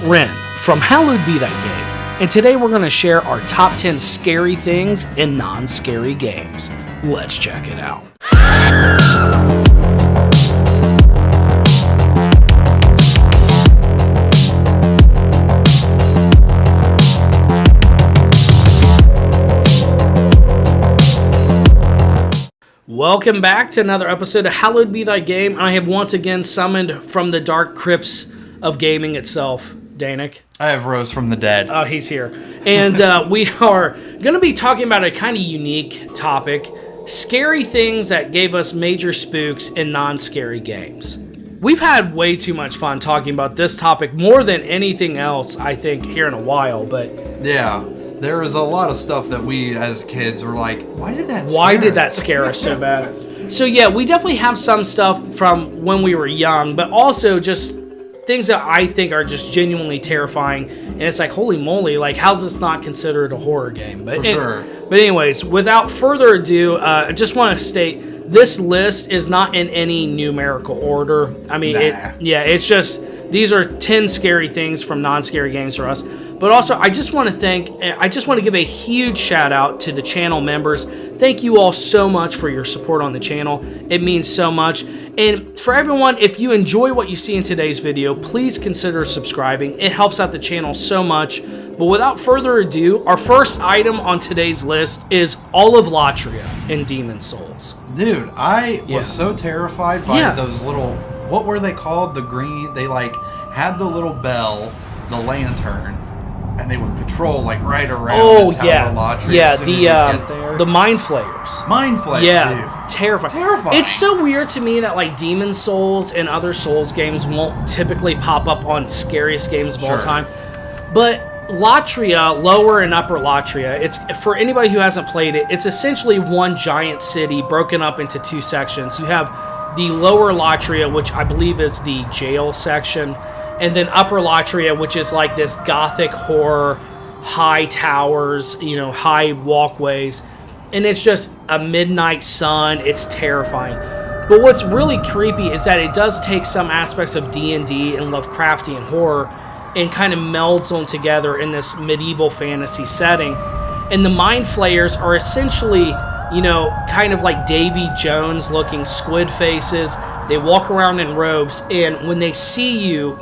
Ren from Hallowed Be That Game, and today we're going to share our top 10 scary things in non-scary games. Let's check it out. Welcome back to another episode of Hallowed Be Thy Game, and I have once again summoned from the dark crypts of gaming itself, Danik. I have Rose from the dead. Oh, he's here. And we are going to be talking about a kind of unique topic, scary things that gave us major spooks in non-scary games. We've had way too much fun talking about this topic, more than anything else, I think, here in a while, but... Yeah. There was a lot of stuff that we as kids were like, why did that scare us so bad? So yeah, we definitely have some stuff from when we were young, but also just things that I think are just genuinely terrifying. And it's like, holy moly, like how's this not considered a horror game? But sure. But anyways, without further ado, I just want to state this list is not in any numerical order. I mean, it's just these are 10 scary things from non-scary games for us. But also, I just want to give a huge shout out to the channel members. Thank you all so much for your support on the channel. It means so much. And for everyone, if you enjoy what you see in today's video, please consider subscribing. It helps out the channel so much. But without further ado, our first item on today's list is all of Latria in Demon's Souls. Dude, I was so terrified by those little, what were they called? The green, they like had the little bell, the lantern. And they would patrol like right around the Tower of Latria. The Mind Flayers. Mind Flayers, dude. Terrifying. It's so weird to me that like Demon's Souls and other Souls games won't typically pop up on scariest games of all time. But Latria, Lower and Upper Latria, it's for anybody who hasn't played it, it's essentially one giant city broken up into two sections. You have the Lower Latria, which I believe is the jail section, and then Upper Latria, which is like this gothic horror, high towers, high walkways. And it's just a midnight sun. It's terrifying. But what's really creepy is that it does take some aspects of D&D and Lovecraftian horror and kind of melds them together in this medieval fantasy setting. And the Mind Flayers are essentially, kind of like Davy Jones looking squid faces. They walk around in robes, and when they see you,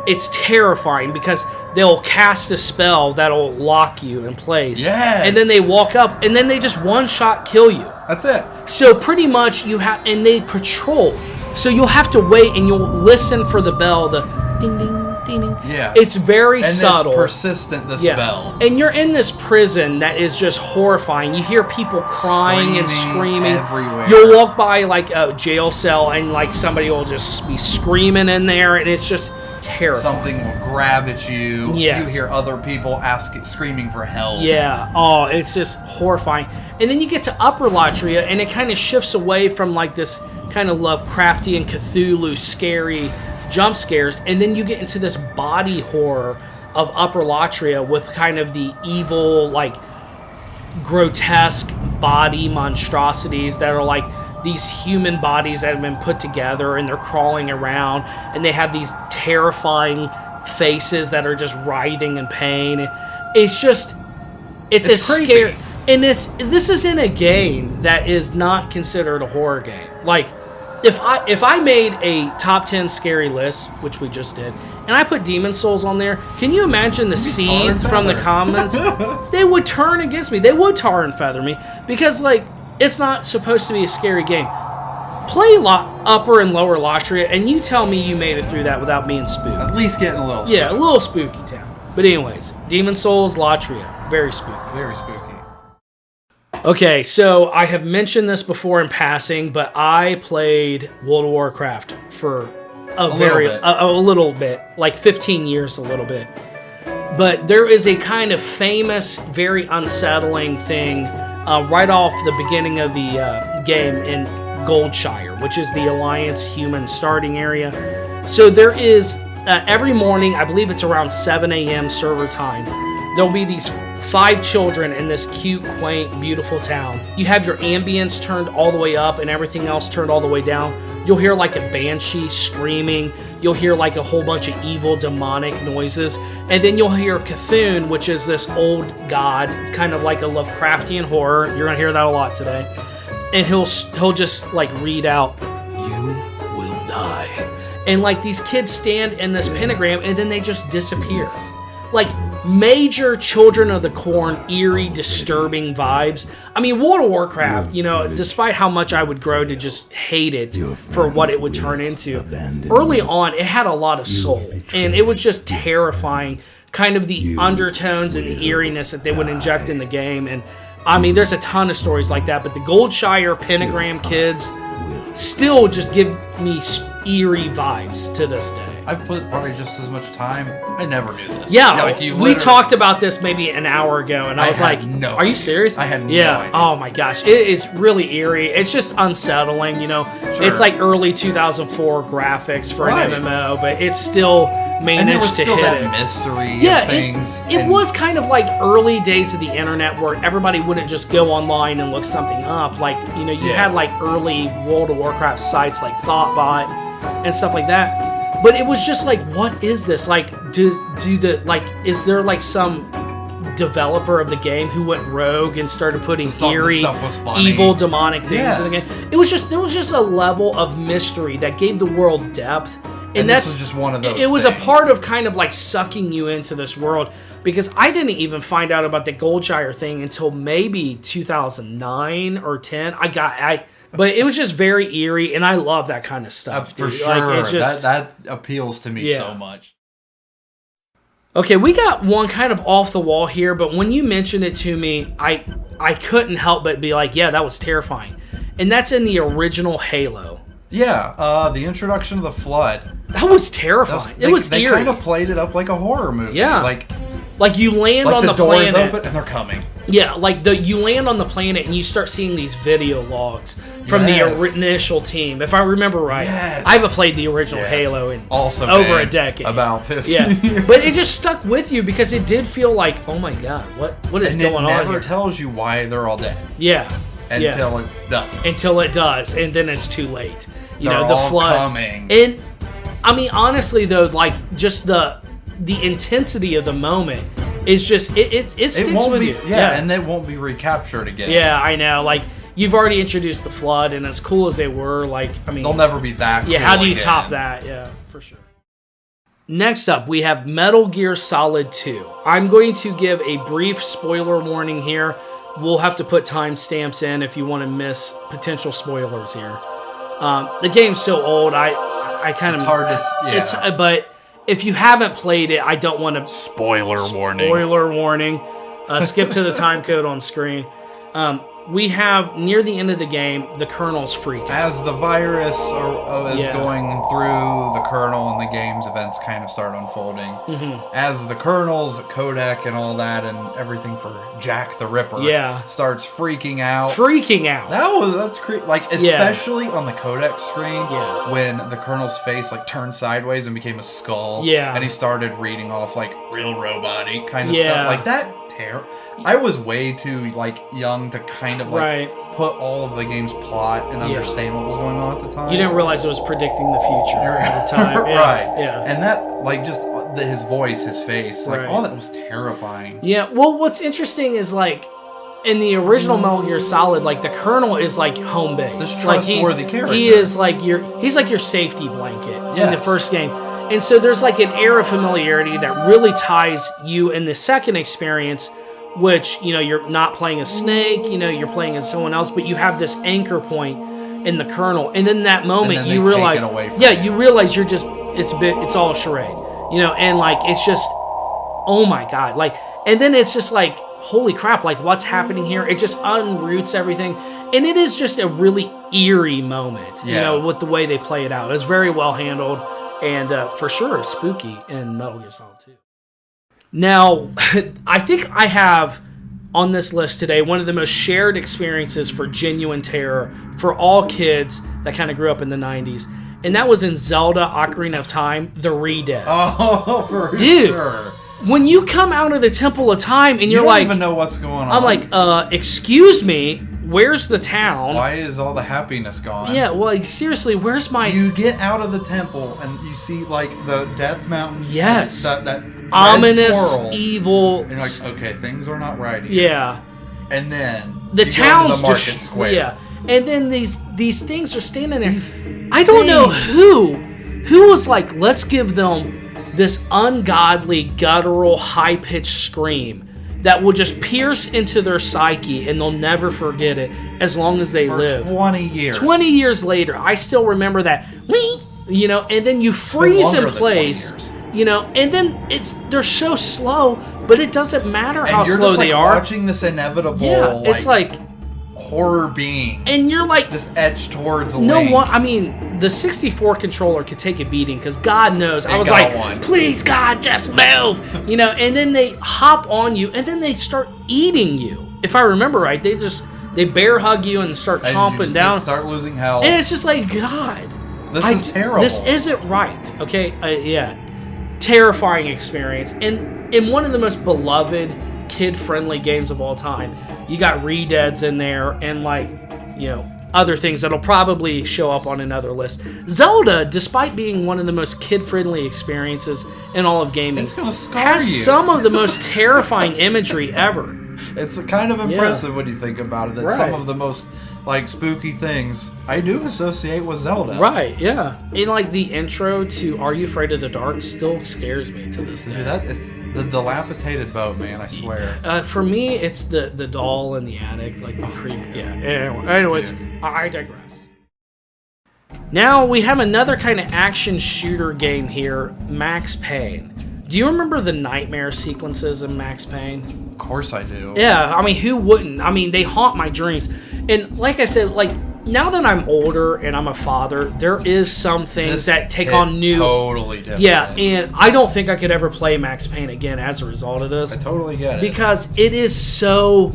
it's terrifying because they'll cast a spell that'll lock you in place. Yes. And then they walk up, and then they just one-shot kill you. That's it. So pretty much and they patrol. So you'll have to wait, and you'll listen for the bell, the ding, ding, ding, ding. Yeah. It's very subtle. And it's persistent, this bell. And you're in this prison that is just horrifying. You hear people crying and screaming. Everywhere. You'll walk by like a jail cell and like somebody will just be screaming in there, and it's just terrifying. Something will grab at you. Yes. You hear other people screaming for help. Yeah. Oh, it's just horrifying. And then you get to Upper Latria, and it kind of shifts away from like this kind of Lovecraftian Cthulhu scary jump scares, and then you get into this body horror of Upper Latria with kind of the evil, like grotesque body monstrosities that are like these human bodies that have been put together, and they're crawling around, and they have these terrifying faces that are just writhing in pain. It's a scary, and this is in a game that is not considered a horror game. Like, if I made a top 10 scary list, which we just did, and I put Demon's Souls on there, can you imagine the seed from the comments? They would turn against me. They would tar and feather me because, like, it's not supposed to be a scary game. Play Upper and Lower Latria, and you tell me you made it through that without being spooked. At least getting a little spooky. Yeah, a little spooky town. But anyways, Demon's Souls, Latria, very spooky. Very spooky. Okay, so I have mentioned this before in passing, but I played World of Warcraft for a little bit, like 15 years, a little bit. But there is a kind of famous, very unsettling thing right off the beginning of the game in Goldshire, which is the Alliance human starting area. So there is, every morning, I believe it's around 7 a.m. server time, there'll be these 5 children in this cute, quaint, beautiful town. You have your ambience turned all the way up and everything else turned all the way down. You'll hear like a banshee screaming. You'll hear like a whole bunch of evil demonic noises. And then you'll hear Cthulhu, which is this old god, kind of like a Lovecraftian horror. You're going to hear that a lot today. And he'll just like read out, "You will die." And like these kids stand in this pentagram and then they just disappear. Like major Children of the Corn, eerie, disturbing vibes. I mean, World of Warcraft, you know, despite how much I would grow to just hate it for what it would turn into, early on it had a lot of soul. And it was just terrifying, kind of the undertones and the eeriness that they would inject in the game. And I mean, there's a ton of stories like that, but the Goldshire Pentagram kids still just give me eerie vibes to this day. I've put probably just as much time. I never knew this. Yeah, like we talked about this maybe an hour ago, and I was like, "Are you serious?" I had no idea. Oh my gosh, it is really eerie. It's just unsettling, you know. Sure. It's like early 2004 graphics for an MMO, but it's still managed to hit that mystery. Yeah, of things. It was kind of like early days of the internet where everybody wouldn't just go online and look something up. Like, you know, you had like early World of Warcraft sites like Thoughtbot and stuff like that. But it was just like, what is this? Like, is there like some developer of the game who went rogue and started putting eerie, evil, demonic things in the game? There was just a level of mystery that gave the world depth. And this was just one of those. It was a part of kind of like sucking you into this world, because I didn't even find out about the Goldshire thing until maybe 2009 or 10. But it was just very eerie, and I love that kind of stuff. For sure. Like, it's just, that appeals to me so much. Okay, we got one kind of off the wall here, but when you mentioned it to me, I couldn't help but be like, yeah, that was terrifying. And that's in the original Halo. Yeah, the introduction of the Flood. That was terrifying. It was eerie. They kind of played it up like a horror movie. Yeah. Like you land on the planet. The doors open and they're coming. Yeah, like you land on the planet and you start seeing these video logs from the initial team. If I remember right, I haven't played the original Halo in over a decade. About 50 years. But it just stuck with you because it did feel like, oh my god, what is going on here? It never tells you why they're all dead. Yeah. Until it does. Until it does, and then it's too late. You they're know, the all Flood. Coming. And I mean, honestly though, like just the intensity of the moment is just it sticks with you. Yeah, and they won't be recaptured again. Yeah, I know. Like you've already introduced the Flood, and as cool as they were, like I mean, they'll never be that. Yeah, cool how do you again. top that? Yeah, for sure. Next up, we have Metal Gear Solid 2. I'm going to give a brief spoiler warning here. We'll have to put timestamps in if you want to miss potential spoilers here. The game's so old, I kind of... It's hard to... But if you haven't played it, I don't want to... Spoiler warning. Skip to the time code on screen. We have, near the end of the game, the Kernel's freaking. As the virus is going through the Kernel and the game's events kind of start unfolding, as the Kernel's codec and all that and everything for Jack the Ripper starts freaking out. That's creepy. Like, especially on the codec screen, when the Kernel's face like turned sideways and became a skull, and he started reading off like real robot-y kind of stuff. Like that I was way too like young to kind of like put all of the game's plot and understand what was going on at the time. You didn't realize it was predicting the future at the time. And that like just his voice, his face, like all that was terrifying. Yeah, well what's interesting is like in the original Metal Gear Solid, like the Kernel is like home base. This trustworthy character. He is like he's like your safety blanket in the first game. And so there's like an air of familiarity that really ties you in the second experience, which, you know, you're not playing as Snake, you know, you're playing as someone else, but you have this anchor point in the Kernel. And then that moment you realize, you realize you're just, it's all a charade, you know, and like, it's just, oh my God. Like, and then it's just like, holy crap, like what's happening here? It just unroots everything. And it is just a really eerie moment, you know, with the way they play it out. It's very well handled. And for sure, spooky in Metal Gear Solid 2. Now, I think I have on this list today one of the most shared experiences for genuine terror for all kids that kind of grew up in the 90s. And that was in Zelda Ocarina of Time, the Redeads. Oh, for Dude, sure. When you come out of the Temple of Time and you you're don't like... even know what's going on. I'm like, excuse me, where's the town? Why is all the happiness gone? Yeah, well, like, seriously, where's my... You get out of the temple and you see, like, the Death Mountain. Yes. That ominous, swirl, evil... And you're like, okay, things are not right here. Yeah. And then... The town's just... Square. Yeah. And then these things are standing there. I don't know who was like, let's give them this ungodly, guttural, high-pitched scream that will just pierce into their psyche and they'll never forget it as long as they live. 20 years. 20 years later, I still remember that. You know, and then you freeze in place. You know, and then they're so slow, but it doesn't matter how slow they are. Watching this inevitable, it's like horror being, and you're like this edge towards no Link. one. I mean, the 64 controller could take a beating because God knows I was like, please God, just move, you know. And then they hop on you, and then they start eating you. If I remember right, they bear hug you and start chomping down, start losing health, and it's just like, God, this is terrible. This isn't right. Okay, yeah, terrifying experience, and in one of the most beloved kid-friendly games of all time. You got Redeads in there and, like, you know, other things that'll probably show up on another list. Zelda, despite being one of the most kid-friendly experiences in all of gaming, has some of the most terrifying imagery ever. It's kind of impressive when you think about it, that some of the most, like, spooky things I do associate with Zelda. Right, yeah. And, like, the intro to Are You Afraid of the Dark still scares me to this day. Dude, it's the dilapidated boat, man, I swear. For me, it's the doll in the attic, like the creep. Yeah. Anyways, I digress. Now we have another kind of action shooter game here, Max Payne. Do you remember the nightmare sequences in Max Payne? Of course I do. Yeah, I mean, who wouldn't? I mean, they haunt my dreams. And like I said, like, now that I'm older and I'm a father, there is some things that take on new... Totally different. Yeah, and I don't think I could ever play Max Payne again as a result of this. I totally get it. Because it is so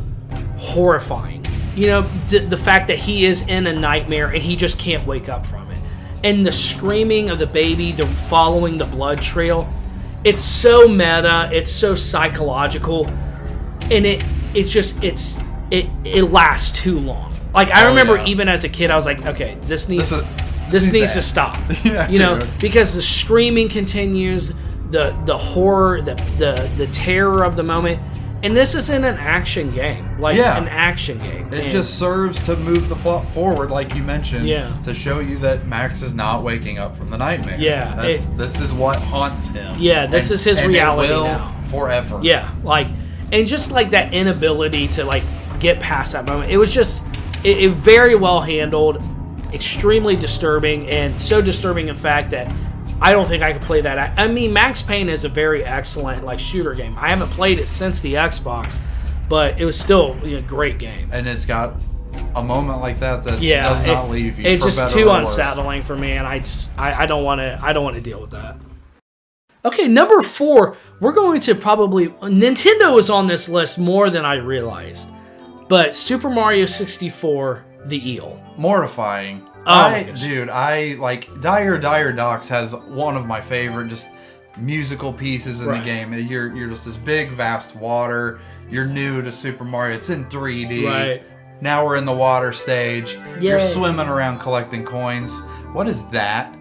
horrifying. You know, the fact that he is in a nightmare and he just can't wake up from it. And the screaming of the baby, the following the blood trail. It's so meta, it's so psychological, and it lasts too long. Like, I remember even as a kid, I was like, okay, this needs to stop. Yeah, you know, because the screaming continues, the horror, the terror of the moment. And this isn't an action game. Like, an action game. It just serves to move the plot forward, like you mentioned. Yeah. To show you that Max is not waking up from the nightmare. Yeah. This is what haunts him. Yeah, this is his reality now. Forever. Yeah. Like, and just like that inability to, like, get past that moment. It was just... It very well handled, extremely disturbing, and so disturbing in fact that I don't think I could play that. I mean, Max Payne is a very excellent, like, shooter game. I haven't played it since the Xbox, but it was still a great game. And it's got a moment like that does not leave you. It's just too unsettling for me, and I don't want to deal with that. Okay, number 4, we're going to probably... Nintendo is on this list more than I realized. But Super Mario 64, the eel. Mortifying. Dude, like Dire Docks has one of my favorite just musical pieces in the game. You're just this big, vast water. You're new to Super Mario. It's in 3D. Right. Now we're in the water stage. Yay. You're swimming around collecting coins. What is that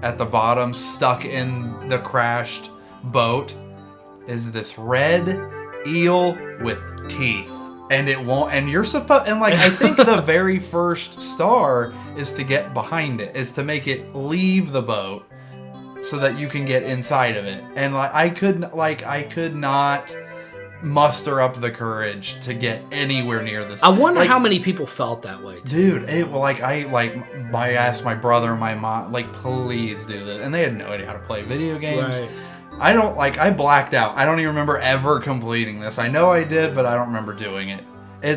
at the bottom, stuck in the crashed boat? Is this red eel with teeth? And it won't, and you're supposed, and like, I think the very first star is to get behind it, is to make it leave the boat so that you can get inside of it. And like, I could not muster up the courage to get anywhere near this. I wonder how many people felt that way, dude. I asked my brother and my mom, like, please do this. And they had no idea how to play video games. Right. I blacked out. I don't even remember ever completing this. I know I did, but I don't remember doing it.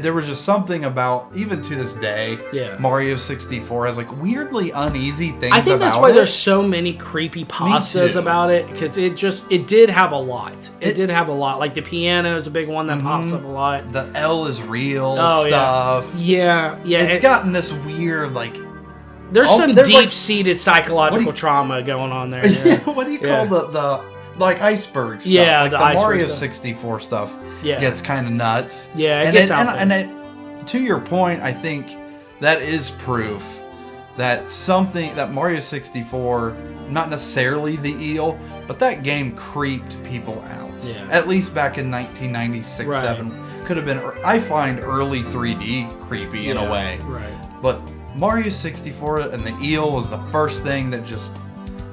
There was just something about, even to this day, Mario 64 has, like, weirdly uneasy things about it. I think that's why there's so many creepy pastas about it, because it did have a lot. It did have a lot. Like, the piano is a big one that pops up a lot. The L is real stuff. Yeah. It's gotten this weird, like... There's some deep-seated psychological trauma going on there. Yeah. What do you call the like iceberg stuff? Yeah, like the Mario stuff. 64 stuff gets kind of nuts. Yeah, it gets out there. And to your point, I think that is proof that Mario 64, not necessarily the eel, but that game creeped people out. Yeah. At least back in 1996, 7 could have been. I find early 3D creepy in a way. Right. But Mario 64 and the eel was the first thing that just,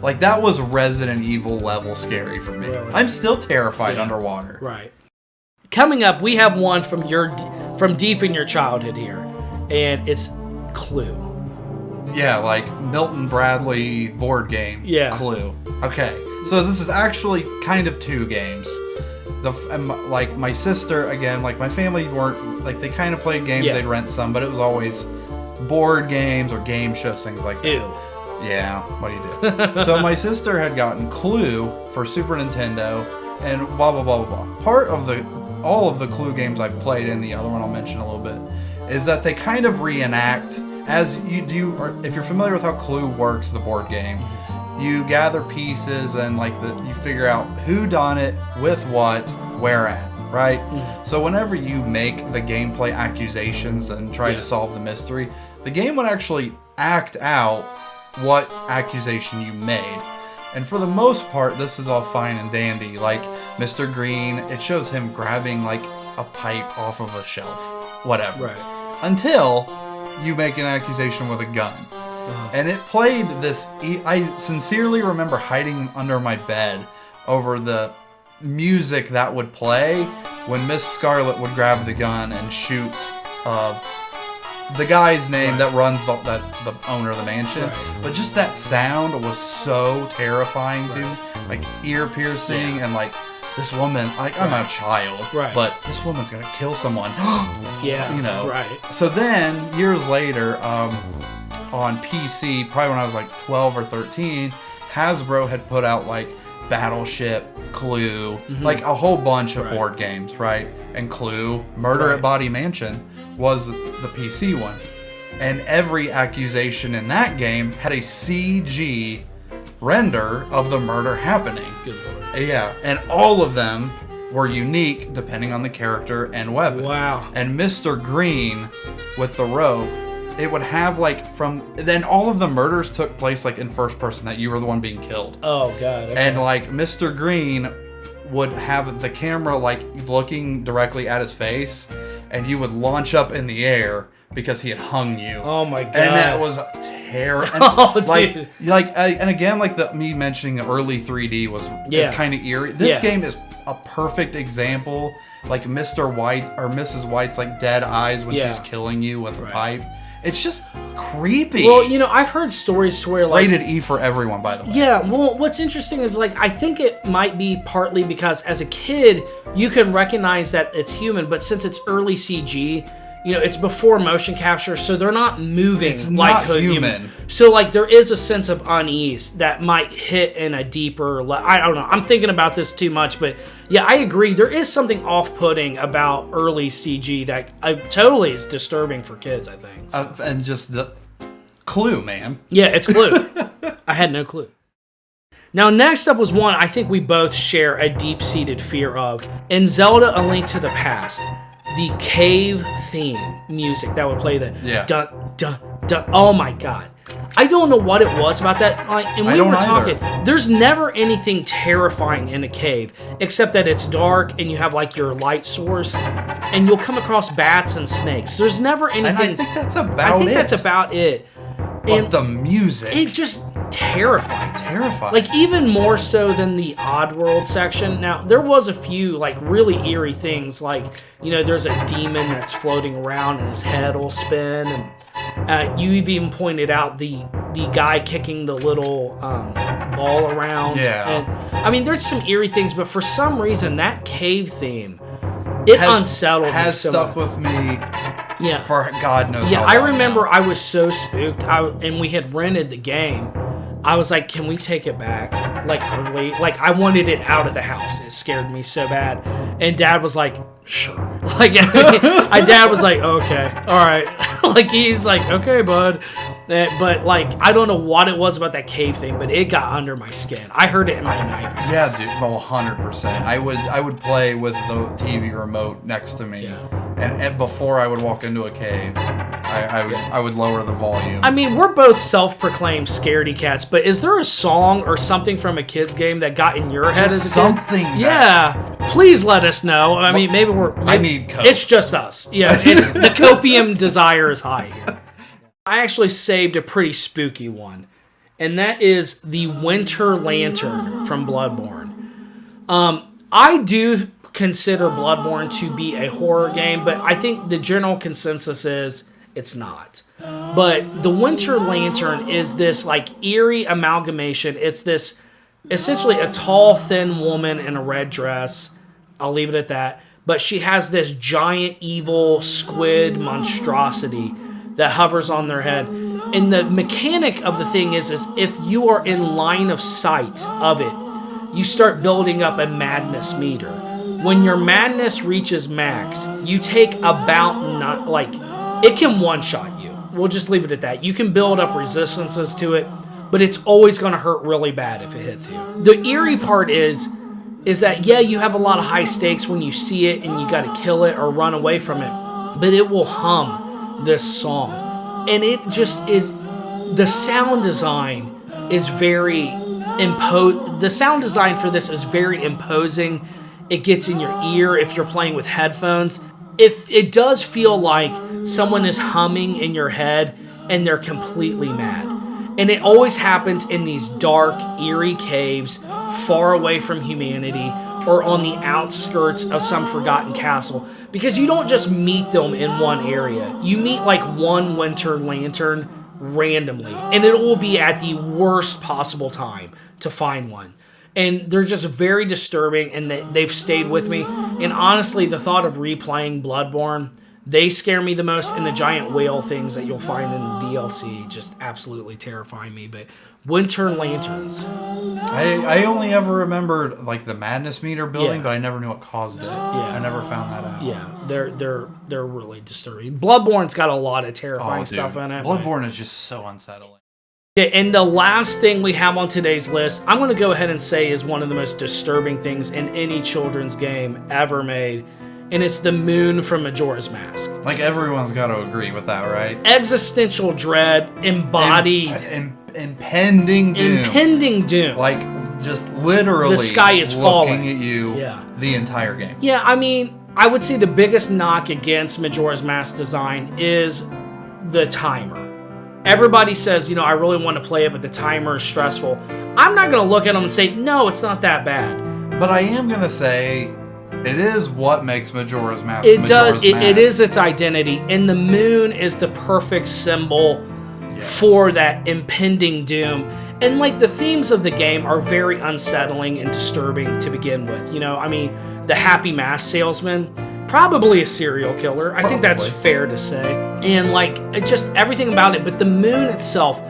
like, that was Resident Evil level scary for me. Really? I'm still terrified underwater. Right. Coming up, we have one from deep in your childhood here, and it's Clue. Yeah, like Milton Bradley board game. Yeah. Clue. Okay, so this is actually kind of two games. Like my sister, again, like my family weren't, like they kind of played games, they'd rent some, but it was always board games or game shows, things like that. Ew. Yeah, what do you do? So my sister had gotten Clue for Super Nintendo and blah, blah, blah, blah, blah. All of the Clue games I've played, and the other one I'll mention a little bit, is that they kind of reenact, as you do, or if you're familiar with how Clue works, the board game, you gather pieces and you figure out who done it, with what, where at, right? So whenever you make the gameplay accusations and try to solve the mystery, the game would actually act out what accusation you made. And for the most part, this is all fine and dandy. Like Mr. Green, it shows him grabbing like a pipe off of a shelf, whatever. Right. Until you make an accusation with a gun. And it played this, I sincerely remember hiding under my bed over the music that would play when Miss Scarlet would grab the gun and shoot the guy's name that runs that's the owner of the mansion. But just that sound was so terrifying to me, like ear piercing, and like this woman, like I'm not a child, but this woman's gonna kill someone. You know. So then years later, on PC, probably when I was like 12 or 13, Hasbro had put out like Battleship, Clue, like a whole bunch of board games, right? And Clue, Murder at Body Mansion was the PC one. And every accusation in that game had a CG render of the murder happening. Good Lord. Yeah, and all of them were unique depending on the character and weapon. Wow. And Mr. Green with the rope, it would have then all of the murders took place like in first person, that you were the one being killed. Oh god. Okay. And like Mr. Green would have the camera like looking directly at his face, and you would launch up in the air because he had hung you. Oh my god. And that was terrible. Dude. And again, like me mentioning the early 3D is kind of eerie. This game is a perfect example, like Mr. White or Mrs. White's like dead eyes when she's killing you with a pipe. It's just creepy. Well, I've heard stories to where like... Rated E for everyone, by the way. Yeah, well, what's interesting is like, I think it might be partly because as a kid, you can recognize that it's human, but since it's early CG, it's before motion capture, so they're not moving like humans. So like there is a sense of unease that might hit in a deeper I don't know. I'm thinking about this too much, but yeah, I agree. There is something off-putting about early CG that totally is disturbing for kids, I think. So. And just the Clue, man. Yeah, it's Clue. I had no clue. Now, next up was one I think we both share a deep-seated fear of. In Zelda: A Link to the Past, the cave theme music that would play the dun dun dun. Oh my god. I don't know what it was about that. And we were talking, there's never anything terrifying in a cave except that it's dark and you have like your light source and you'll come across bats and snakes. There's never anything. And I think that's about it. But and the music, it just terrifying. Like even more so than the Oddworld section. Now there was a few like really eerie things, like there's a demon that's floating around and his head will spin, and you've even pointed out the guy kicking the little ball around. Yeah. And I mean, there's some eerie things, but for some reason that cave theme, it unsettled me. Has stuck with me. Yeah. For God knows how long. I remember I was so spooked. And we had rented the game. I was like, can we take it back? Like early. Like I wanted it out of the house. It scared me so bad. And Dad was like, sure. Like Dad was like, okay, all right. Like he's like, okay, bud. But like I don't know what it was about that cave thing, but it got under my skin. I heard it in my nightmares. Yeah, dude. Well, 100%. I would play with the TV remote next to me. Yeah. and before I would walk into a cave, I would lower the volume. I mean, we're both self-proclaimed scaredy cats, but is there a song or something from a kid's game that got in your head as a kid? Something. Yeah, please let us know. I mean, maybe I need coke. It's just us. Yeah, it's the copium desire is high here. I actually saved a pretty spooky one, and that is the Winter Lantern from Bloodborne. I do consider Bloodborne to be a horror game, but I think the general consensus is it's not. But the Winter Lantern is this like eerie amalgamation. It's this essentially a tall, thin woman in a red dress. I'll leave it at that. But she has this giant evil squid monstrosity that hovers on their head. And the mechanic of the thing is if you are in line of sight of it, you start building up a madness meter. When your madness reaches max, you take about it can one-shot you. We'll just leave it at that. You can build up resistances to it, but it's always going to hurt really bad if it hits you. The eerie part is that, yeah, you have a lot of high stakes when you see it and you got to kill it or run away from it, but it will hum this song. And it just is, the sound design is very the sound design for this is very imposing. It gets in your ear if you're playing with headphones. If it does feel like someone is humming in your head and they're completely mad. And it always happens in these dark, eerie caves far away from humanity or on the outskirts of some forgotten castle. Because you don't just meet them in one area. You meet like one Winter Lantern randomly. And it will be at the worst possible time to find one. And they're just very disturbing, and they've stayed with me. And honestly, the thought of replaying Bloodborne, they scare me the most, and the giant whale things that you'll find in the DLC just absolutely terrify me. But Winter Lanterns. I only ever remembered like the madness meter building, Yeah. but I never knew what caused it. Yeah. I never found that out. Yeah, they're really disturbing. Bloodborne's got a lot of terrifying stuff in it. Bloodborne is just so unsettling. Yeah, and the last thing we have on today's list, I'm going to go ahead and say is one of the most disturbing things in any children's game ever made, and it's the moon from Majora's Mask. Like, everyone's got to agree with that, right? Existential dread, embodied... Impending doom. Impending doom. Like, just literally the sky is falling at you the entire game. Yeah, I mean, I would say the biggest knock against Majora's Mask design is the timer. Everybody says, you know, I really want to play it, but the timer is stressful. I'm not going to look at them and say, no, it's not that bad. But I am going to say it is what makes Majora's Mask It is its identity. And the moon is the perfect symbol for that impending doom. And, like, the themes of the game are very unsettling and disturbing to begin with. You know, I mean, the happy mask salesman, probably a serial killer. I think that's fair to say. And like just everything about it, but the moon itself,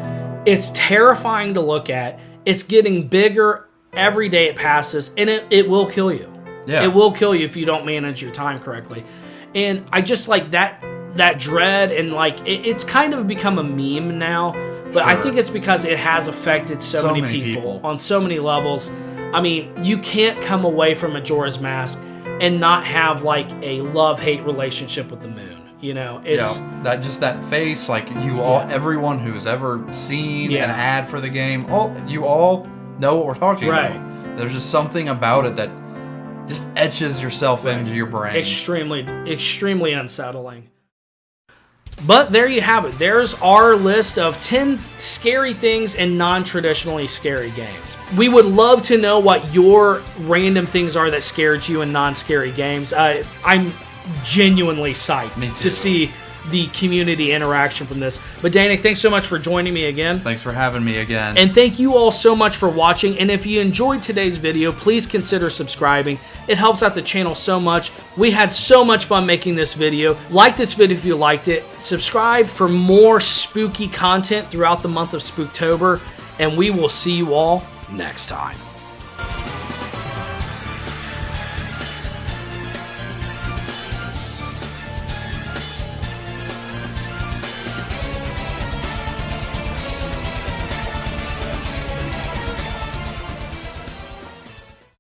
it's terrifying to look at. It's getting bigger every day it passes, and it will kill you. Yeah. It will kill you if you don't manage your time correctly. And I just like that dread, and like it's kind of become a meme now, but I think it's because it has affected so many people on so many levels. I mean, you can't come away from Majora's Mask and not have like a love-hate relationship with the moon. You know, it's that face, like everyone who's ever seen an ad for the game, you all know what we're talking about. There's just something about it that just etches yourself into your brain. Extremely unsettling. But there you have it. There's our list of 10 scary things in non-traditionally scary games. We would love to know what your random things are that scared you in non-scary games. I'm genuinely psyched to see the community interaction from this. But Danny, thanks so much for joining me again. Thanks for having me again. And thank you all so much for watching. And if you enjoyed today's video, please consider subscribing. It helps out the channel so much. We had so much fun making this video. Like this video if you liked it. Subscribe for more spooky content throughout the month of Spooktober. And we will see you all next time.